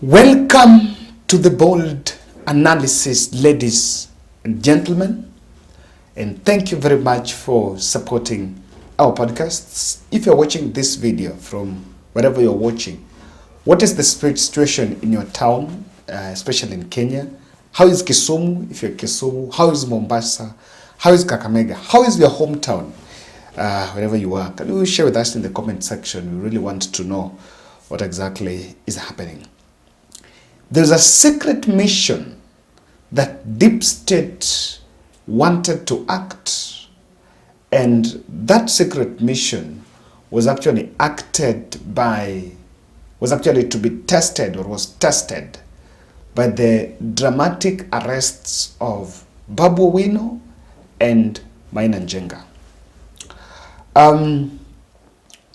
Welcome to the bold analysis, ladies and gentlemen, and thank you very much for supporting our podcasts. If you're watching this video from wherever you're watching, what is the situation in your town, especially in Kenya? How is Kisumu, if you're Kisumu? How is Mombasa? How is Kakamega? How is your hometown, wherever you are? Can you share with us in the comment section? We really want to know what exactly is happening. There's a secret mission that Deep State wanted to act, and that secret mission was actually to be tested, or was tested by the dramatic arrests of Babu and Njenga.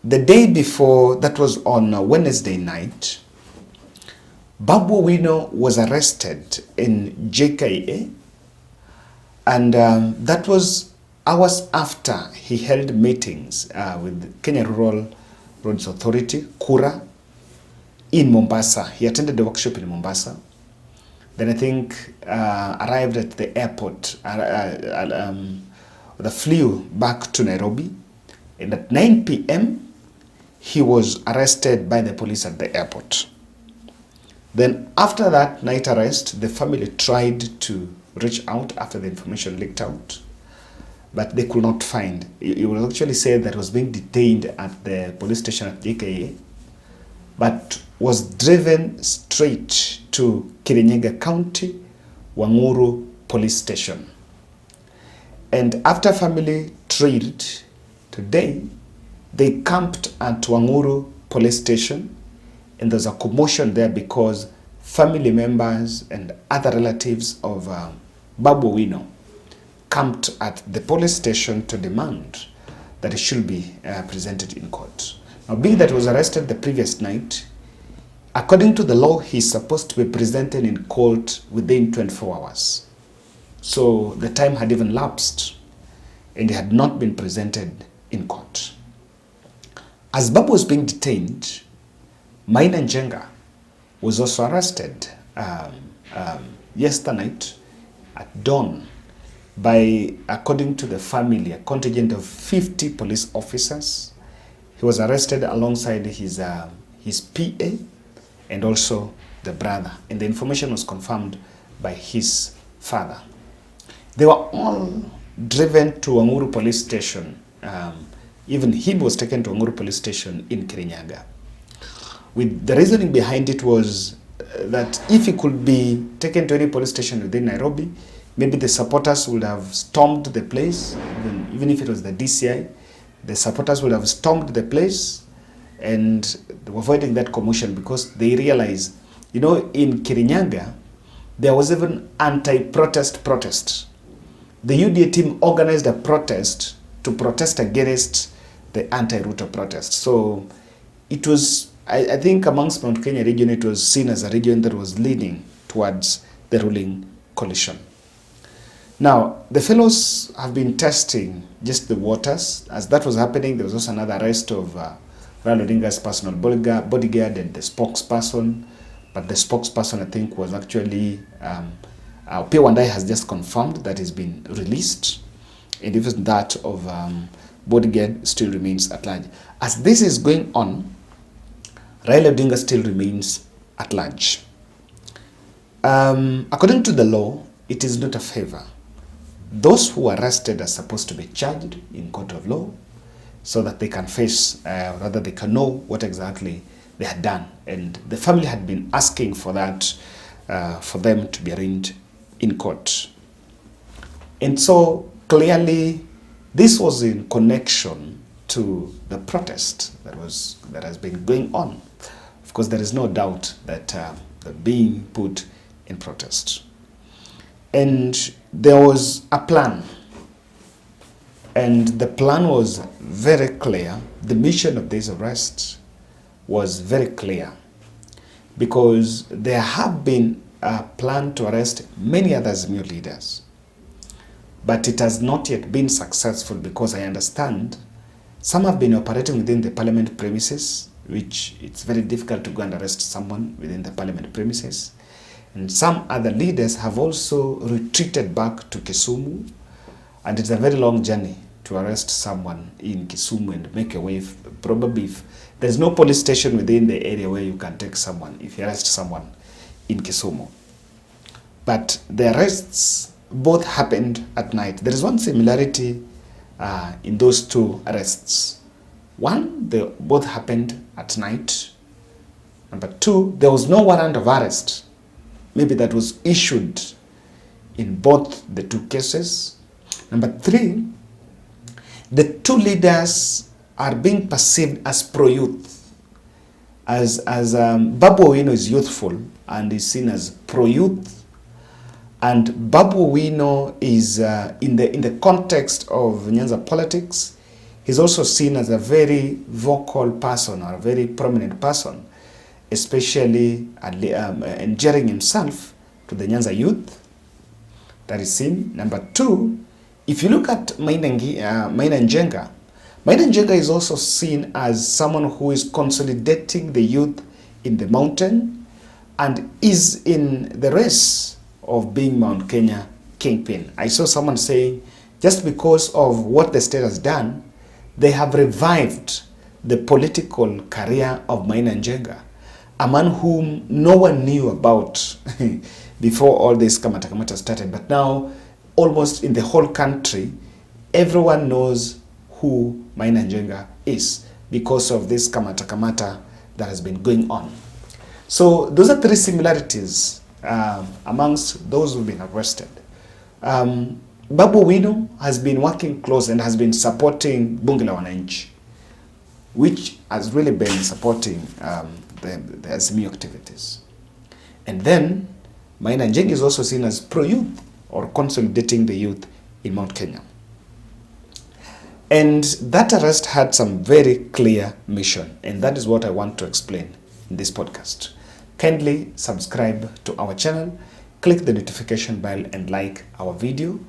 The day before, that was on Wednesday night, Babu was arrested in JKA, and that was hours after he held meetings with Kenya Rural Roads Authority, KURA, in Mombasa. He attended the workshop in Mombasa. Then I think arrived at the airport, flew back to Nairobi, and at 9 p.m. he was arrested by the police at the airport. Then after that night arrest, the family tried to reach out after the information leaked out, but they could not find. It was actually said that he was being detained at the police station at JKA, but was driven straight to Njenga County, Wanguru Police Station. And after family trailed today, they camped at Wanguru Police Station, and there's a commotion there because family members and other relatives of Babu camped at the police station to demand that he should be presented in court. Now, being that he was arrested the previous night, according to the law, he's supposed to be presented in court within 24 hours. So the time had even lapsed, and he had not been presented in court. As Babu was being detained, Njenga was also arrested yesterday night at dawn by, according to the family, a contingent of 50 police officers. He was arrested alongside his PA and also the brother, and the information was confirmed by his father. They were all driven to Wanguru Police Station. Even he was taken to Wanguru Police Station in Kirinyaga. With the reasoning behind it was that if he could be taken to any police station within Nairobi, maybe the supporters would have stormed the place, even if it was the DCI, the supporters would have stormed the place, and they were avoiding that commotion because they realized, in Kirinyaga, there was even protest. The UDA team organized a protest to protest against the anti-Ruto protest. So it was, I think amongst Mount Kenya region, it was seen as a region that was leaning towards the ruling coalition. Now, the fellows have been testing just the waters. As that was happening, there was also another arrest of Raila Odinga's personal bodyguard and the spokesperson. But the spokesperson, I think, was actually, Pia Wandai has just confirmed that he's been released. And even that of bodyguard still remains at large. As this is going on, Raila Odinga still remains at large. According to the law, it is not a favor. Those who are arrested are supposed to be charged in court of law so that they can face, rather they can know what exactly they had done. And the family had been asking for that, for them to be arraigned in court. And so clearly this was in connection to the protest that has been going on. Of course, there is no doubt that they're being put in protest. And there was a plan. And the plan was very clear. The mission of these arrests was very clear, because there have been a plan to arrest many other Azimio leaders. But it has not yet been successful because I understand some have been operating within the parliament premises, which it's very difficult to go and arrest someone within the parliament premises. And some other leaders have also retreated back to Kisumu, and it's a very long journey to arrest someone in Kisumu and make a way. Probably if there's no police station within the area where you can take someone if you arrest someone in Kisumu. But the arrests both happened at night. There is one similarity in those two arrests. One, they both happened at night. Number two, there was no warrant of arrest, maybe that was issued in both the two cases. Number three, the two leaders are being perceived as pro-youth. As Babu Owino is youthful and is seen as pro-youth, and Babu Owino is in the context of Nyanza politics, he's also seen as a very vocal person or a very prominent person, especially endearing himself to the Nyanza youth. That is seen. Number two, if you look at Njenga, Njenga is also seen as someone who is consolidating the youth in the mountain and is in the race of being Mount Kenya kingpin. I saw someone saying, just because of what the state has done, they have revived the political career of Njenga, a man whom no one knew about before all this Kamata started. But now, almost in the whole country, everyone knows who Njenga is because of this Kamata that has been going on. So those are three similarities amongst those who've been arrested. Babu Owino has been working close and has been supporting Bunge la Wananchi, which has really been supporting the SME activities. And then Njenga is also seen as pro-youth or consolidating the youth in Mount Kenya. And that arrest had some very clear mission, and that is what I want to explain in this podcast. Kindly subscribe to our channel, click the notification bell and like our video.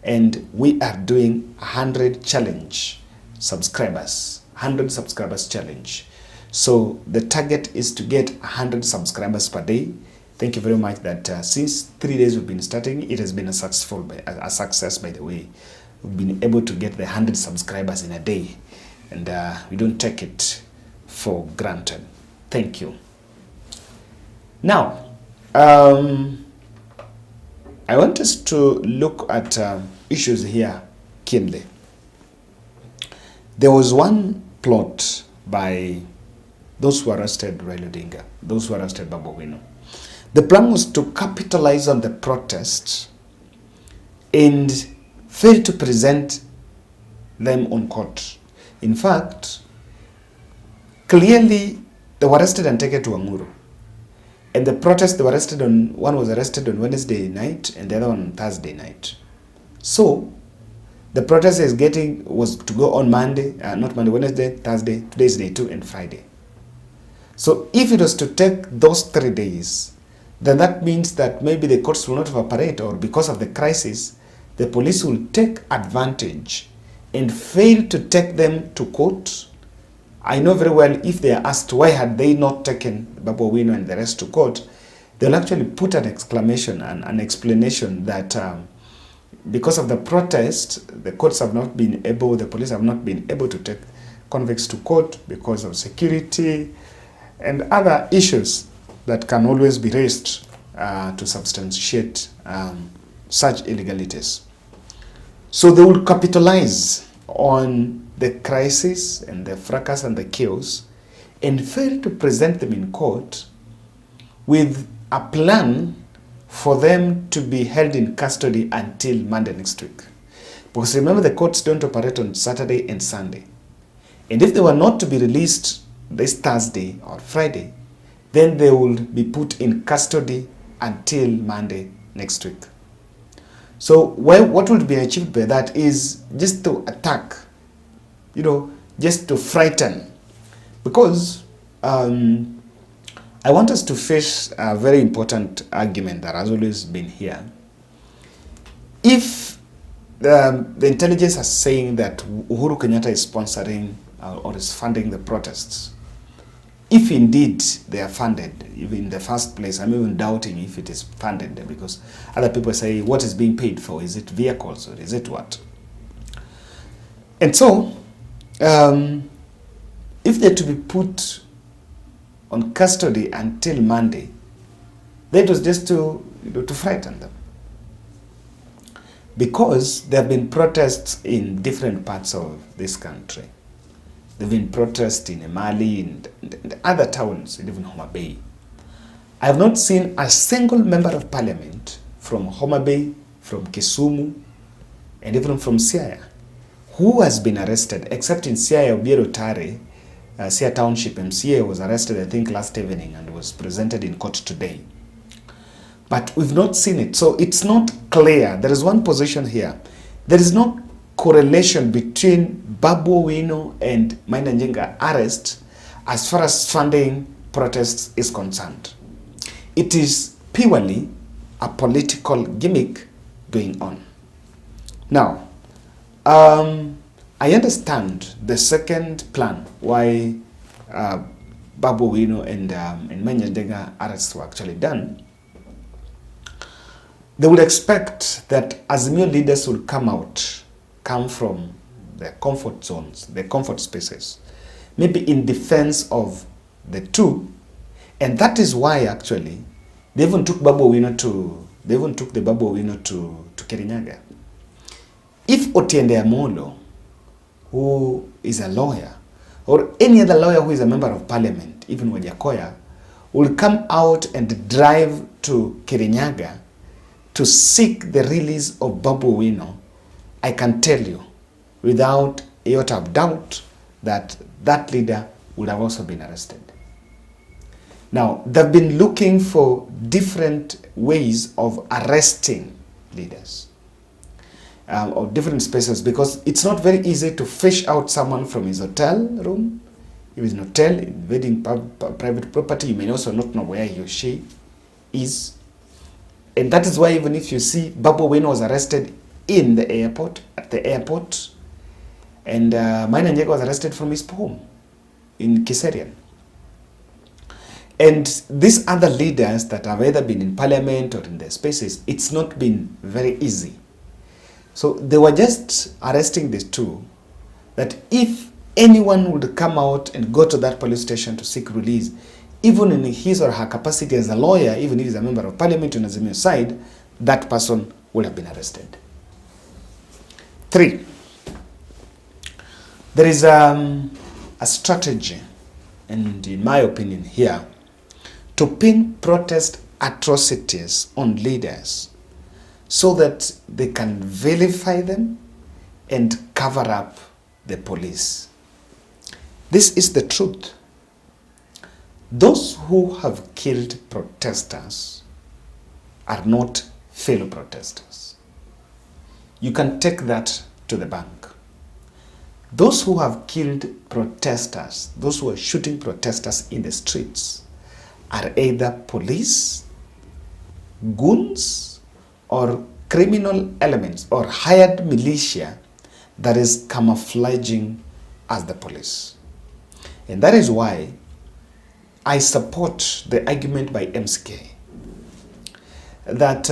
And we are doing 100 challenge subscribers, 100 subscribers challenge. So the target is to get 100 subscribers per day. Thank you very much that since 3 days we've been starting, it has been a success, by the way. We've been able to get the 100 subscribers in a day, and we don't take it for granted. Thank you. Now, I want us to look at issues here keenly. There was one plot by those who arrested Raila Odinga, those who arrested Babu Owino. The plan was to capitalize on the protest and fail to present them on court. In fact, clearly they were arrested and taken to Anguru. And the protest, they were arrested on, one was arrested on Wednesday night and the other on Thursday night. So the protest was to go on Monday, Wednesday, Thursday, today's day 2 and Friday. So if it was to take those 3 days, then that means that maybe the courts will not operate, or because of the crisis, the police will take advantage and fail to take them to court. I know very well if they are asked why had they not taken Babu Owino and the rest to court, they'll actually put an exclamation and an explanation that because of the protest, the police have not been able to take convicts to court because of security and other issues that can always be raised to substantiate such illegalities. So they will capitalize on the crisis and the fracas and the chaos and fail to present them in court with a plan for them to be held in custody until Monday next week. Because remember, the courts don't operate on Saturday and Sunday. And if they were not to be released this Thursday or Friday, then they will be put in custody until Monday next week. So what would be achieved by that is just to attack, just to frighten. Because I want us to face a very important argument that has always been here. If the intelligence is saying that Uhuru Kenyatta is sponsoring or is funding the protests, if indeed they are funded, even in the first place. I'm even doubting if it is funded, because other people say, what is being paid for? Is it vehicles or is it what? And so, if they're to be put on custody until Monday, that was just to frighten them. Because there have been protests in different parts of this country. There have been protests in Mali and other towns, even Homa Bay. I have not seen a single member of parliament from Homa Bay, from Kisumu, and even from Siaya, who has been arrested, except in Siaya, Obiero Tare, Siaya Township MCA was arrested, I think, last evening and was presented in court today. But we've not seen it. So it's not clear. There is one position here. There is no correlation between Babu Owino and Njenga arrest as far as funding protests is concerned. It is purely a political gimmick going on. Now, I understand the second plan why Babu Owino and Njenga arrests were actually done. They would expect that Azimio leaders will come from their comfort zones, their comfort spaces, maybe in defense of the two, and that is why actually they even took the Babu Owino to Kirinyaga. If Otiende Amolo, who is a lawyer, or any other lawyer who is a member of parliament, even Wajakoya, will come out and drive to Kirinyaga to seek the release of Babu Owino, I can tell you without a iota of doubt that that leader would have also been arrested. Now, they've been looking for different ways of arresting leaders or different spaces, because it's not very easy to fish out someone from his hotel room. If he's in a hotel, invading private property, you may also not know where he or she is. And that is why even if you see Babu Owino was arrested in the airport, at the airport, and Njenga was arrested from his home in Kiserian. And these other leaders that have either been in parliament or in their spaces, it's not been very easy. So they were just arresting these two, that if anyone would come out and go to that police station to seek release, even in his or her capacity as a lawyer, even if he's a member of parliament on Azimio side, that person would have been arrested. 3, there is a strategy, and in my opinion here, to pin protest atrocities on leaders so that they can vilify them and cover up the police. This is the truth. Those who have killed protesters are not fellow protesters. You can take that to the bank. Those who have killed protesters, those who are shooting protesters in the streets, are either police, goons, or criminal elements, or hired militia that is camouflaging as the police. And that is why I support the argument by MCK that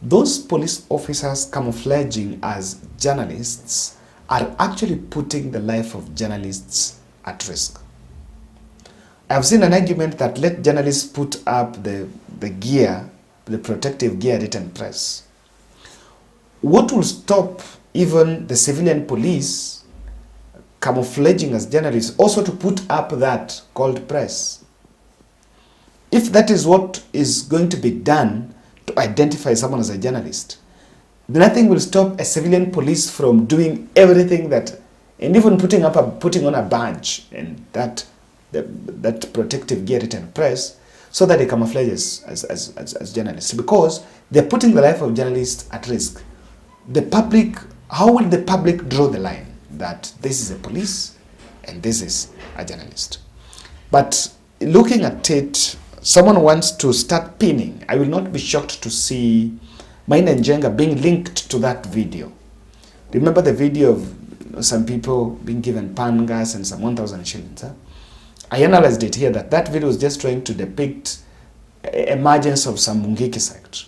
those police officers camouflaging as journalists are actually putting the life of journalists at risk. I've seen an argument that let journalists put up the gear, the protective gear, written press. What will stop even the civilian police camouflaging as journalists also to put up that called press? If that is what is going to be done to identify someone as a journalist, nothing will stop a civilian police from doing everything that, and even putting on a badge and that protective gear written press, so that they camouflage as journalists, because they're putting the life of journalists at risk. The public, how will the public draw the line that this is a police and this is a journalist? But looking at it, someone wants to start pinning. I will not be shocked to see Njenga being linked to that video. Remember the video of some people being given pan gas and some 1,000 shillings? Huh? I analyzed it here that video was just trying to depict emergence of some Mungiki sect.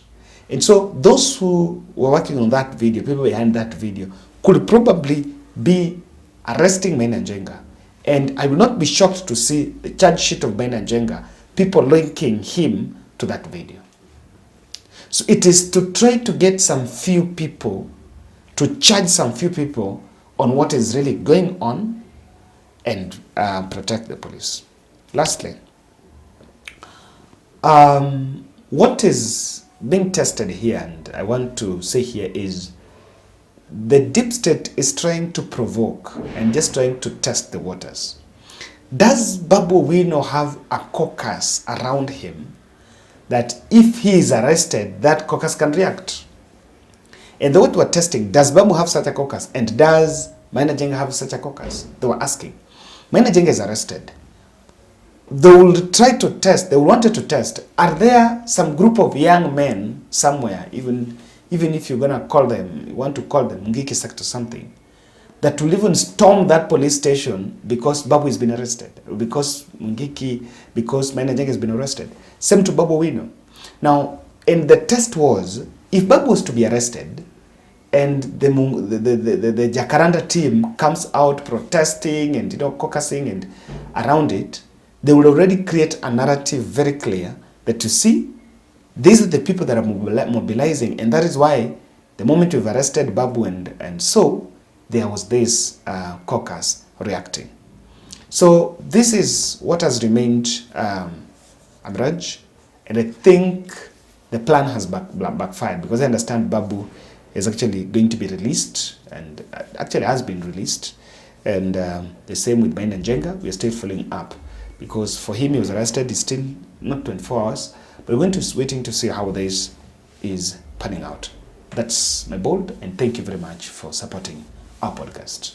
And so those who were working on that video, people behind that video, could probably be arresting Njenga. And I will not be shocked to see the charge sheet of Njenga, people linking him to that video. So it is to try to get some few people, to charge some few people on what is really going on and protect the police. Lastly, what is being tested here, and I want to say here, is the deep state is trying to provoke and just trying to test the waters. Does Babu Wino have a caucus around him that if he is arrested, that caucus can react? And what we're testing, does Babu have such a caucus? And does Njenga have such a caucus? They were asking. Njenga is arrested. They will try to test, they wanted to test, are there some group of young men somewhere, even if you're going to call them, you want to call them Mungiki sect or something, that will even storm that police station because Babu has been arrested, or because Njenga has been arrested. Same to Babu Wino. Now, and the test was, if Babu was to be arrested, and the Jacaranda team comes out protesting and caucusing and around it, they will already create a narrative very clear that, you see, these are the people that are mobilizing, and that is why the moment we've arrested Babu and so there was this caucus reacting. So this is what has remained Amraj, and I think the plan has backfired, because I understand Babu is actually going to be released, and actually has been released, and the same with Njenga. We are still following up, because for him, he was arrested, it's still not 24 hours, but we're waiting to see how this is panning out. That's my bold, and thank you very much for supporting our podcast.